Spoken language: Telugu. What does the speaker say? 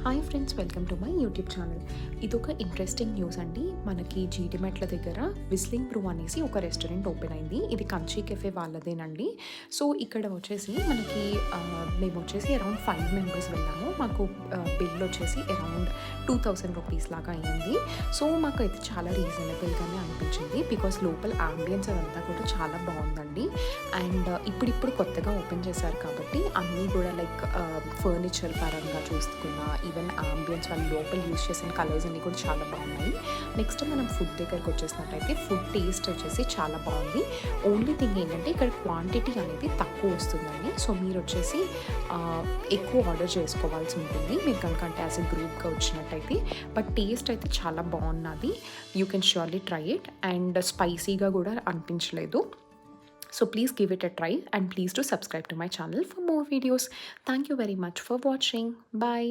Hi friends, welcome to my YouTube channel. ఇదొక ఇంట్రెస్టింగ్ న్యూస్ అండి. మనకి జీడిమెట్ల దగ్గర విస్లింగ్ బ్రూ అనేసి ఒక రెస్టారెంట్ ఓపెన్ అయింది. ఇది కంచి కెఫే వాళ్ళదేనండి. సో ఇక్కడ వచ్చేసి మనకి మేము వచ్చేసి అరౌండ్ 5 మెంబర్స్ వెళ్ళాము. మాకు బిల్ వచ్చేసి అరౌండ్ 2000 రూపీస్ లాగా అయింది. సో మాకు అయితే చాలా రీజనబుల్గానే అనిపించింది. బికాస్ లోపల ఆంబియన్స్ అదంతా కూడా చాలా బాగుందండి. అండ్ ఇప్పుడిప్పుడు కొత్తగా ఓపెన్ చేశారు కాబట్టి అన్నీ కూడా లైక్ ఫర్నిచర్ పరంగా చూసుకున్న ఈవెన్ ఆంబియన్స్ వాళ్ళు లోపల యూజ్ చేసిన కలర్స్ అన్నీ కూడా చాలా బాగున్నాయి. నెక్స్ట్ మనం ఫుడ్ దగ్గరకు వచ్చేసినట్టయితే ఫుడ్ టేస్ట్ వచ్చేసి చాలా బాగుంది. ఓన్లీ థింగ్ ఏంటంటే ఇక్కడ క్వాంటిటీ అనేది తక్కువ వస్తుందండి. సో మీరు వచ్చేసి ఎక్కువ ఆర్డర్ చేసుకోవాల్సి ఉంటుంది మీరు కనుక అంటే యాజ్ ఎ గ్రూప్గా వచ్చినట్టయితే. బట్ టేస్ట్ అయితే చాలా బాగున్నది. You can surely try it. And స్పైసీగా కూడా అనిపించలేదు. So please give it a try and please do subscribe to my channel for more videos. Thank you very much for watching. Bye.